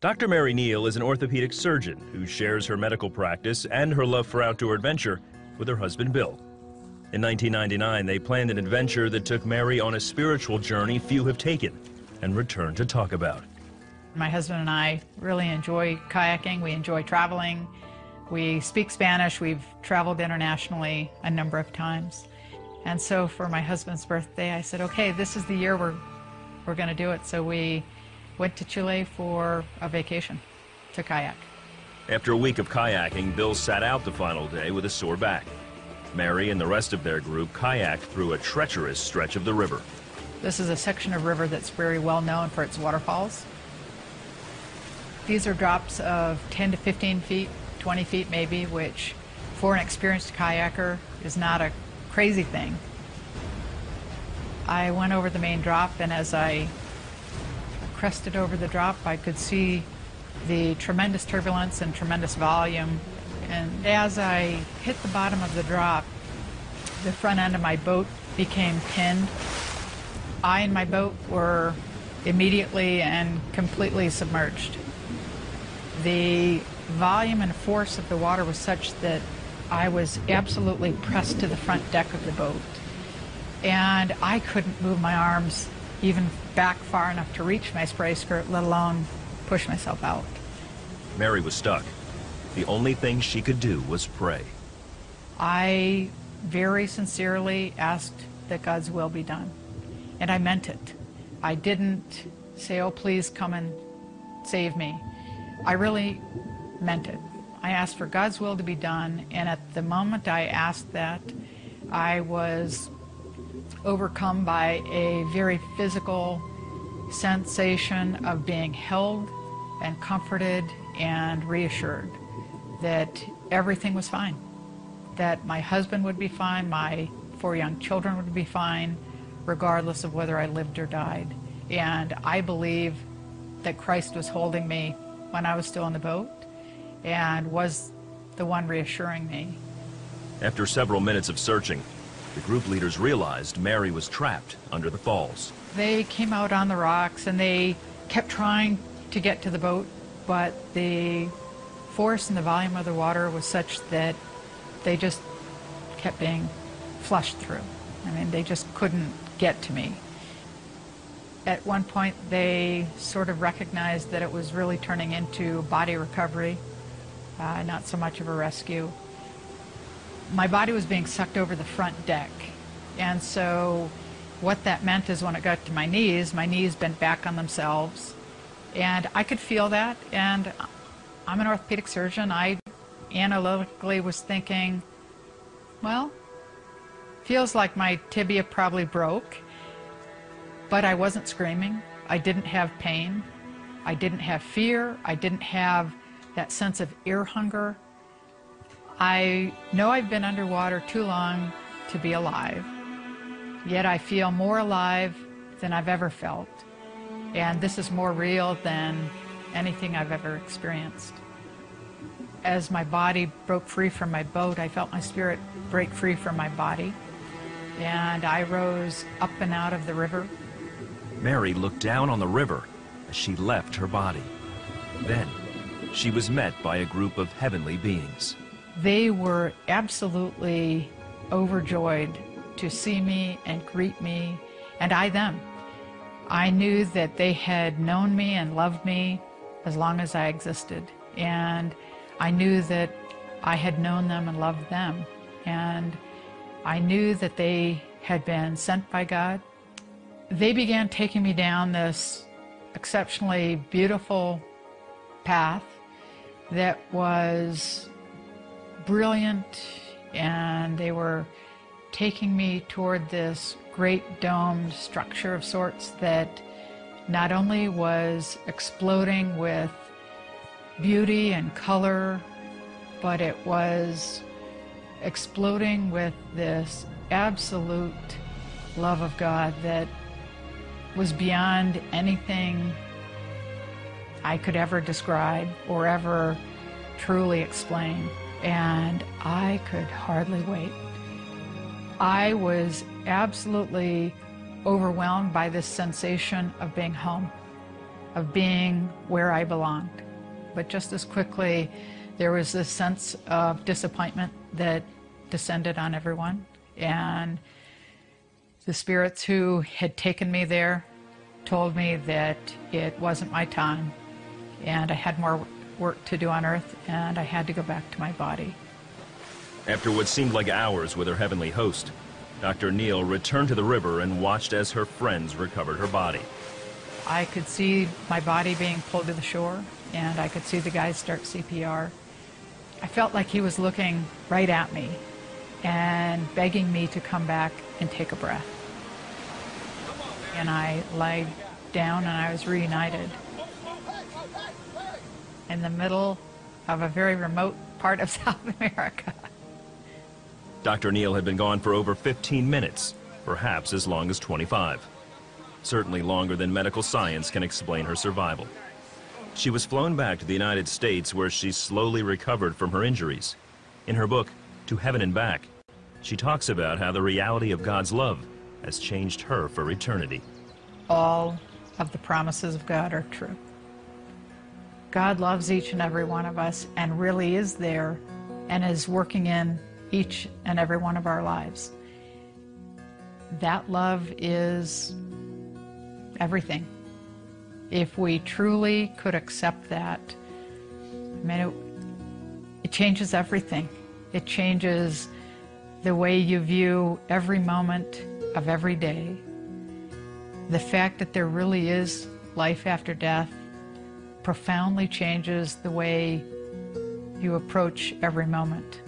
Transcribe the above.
Dr. Mary Neal is an orthopedic surgeon who shares her medical practice and her love for outdoor adventure with her husband, Bill. In 1999, they planned an adventure that took Mary on a spiritual journey few have taken and returned to talk about. My husband and I really enjoy kayaking. We enjoy traveling. We speak Spanish. We've traveled internationally a number of times. And so for my husband's birthday, I said, okay, this is the year we're going to do it. So we went to Chile for a vacation to kayak. After a week of kayaking, Bill sat out the final day with a sore back. Mary and the rest of their group kayaked through a treacherous stretch of the river. This is a section of river that's very well known for its waterfalls. These are drops of 10 to 15 feet, 20 feet maybe, which for an experienced kayaker is not a crazy thing. I went over the main drop, and as I crested over the drop, I could see the tremendous turbulence and tremendous volume. And as I hit the bottom of the drop, the front end of my boat became pinned. I and my boat were immediately and completely submerged. The volume and force of the water was such that I was absolutely pressed to the front deck of the boat. And I couldn't move my arms even back far enough to reach my spray skirt, let alone push myself out. Mary was stuck. The only thing she could do was pray. I very sincerely asked that God's will be done, and I meant it. I didn't say, oh, please come and save me. I really meant it. I asked for God's will to be done, and at the moment I asked that, I was overcome by a very physical sensation of being held and comforted and reassured that everything was fine, that my husband would be fine, my 4 young children would be fine, regardless of whether I lived or died. And I believe that Christ was holding me when I was still in the boat and was the one reassuring me. After several minutes of searching, the group leaders realized Mary was trapped under the falls. They came out on the rocks and they kept trying to get to the boat, but the force and the volume of the water was such that they just kept being flushed through. I mean, they just couldn't get to me. At one point, they sort of recognized that it was really turning into body recovery, not so much of a rescue. My body was being sucked over the front deck, and so what that meant is when it got to my knees bent back on themselves, and I could feel that, and I'm an orthopedic surgeon. I analytically was thinking, well, feels like my tibia probably broke, but I wasn't screaming. I didn't have pain. I didn't have fear. I didn't have that sense of ear hunger. I know I've been underwater too long to be alive, yet I feel more alive than I've ever felt. And this is more real than anything I've ever experienced. As my body broke free from my boat, I felt my spirit break free from my body, and I rose up and out of the river. Mary looked down on the river as she left her body. Then she was met by a group of heavenly beings. They were absolutely overjoyed to see me and greet me, and I them. I knew that they had known me and loved me as long as I existed, and I knew that I had known them and loved them, and I knew that they had been sent by God. They began taking me down this exceptionally beautiful path that was brilliant, and they were taking me toward this great domed structure of sorts that not only was exploding with beauty and color, but it was exploding with this absolute love of God that was beyond anything I could ever describe or ever truly explain. And I could hardly wait. I was absolutely overwhelmed by this sensation of being home. of being where I belonged. But just as quickly, there was this sense of disappointment that descended on everyone. And the spirits who had taken me there told me that it wasn't my time, and I had more work to do on earth, and I had to go back to my body. After what seemed like hours with her heavenly host, Dr. Neal returned to the river and watched as her friends recovered her body. I could see my body being pulled to the shore, and I could see the guys start CPR. I felt like he was looking right at me and begging me to come back and take a breath. And I lied down and I was reunited in the middle of a very remote part of South America. Dr. Neal had been gone for over 15 minutes, perhaps as long as 25. Certainly longer than medical science can explain her survival. She was flown back to the United States, where she slowly recovered from her injuries. In her book, To Heaven and Back, she talks about how the reality of God's love has changed her for eternity. All of the promises of God are true. God loves each and every one of us and really is there and is working in each and every one of our lives. That love is everything. If we truly could accept that, I mean, it changes everything. It changes the way you view every moment of every day. The fact that there really is life after death profoundly changes the way you approach every moment.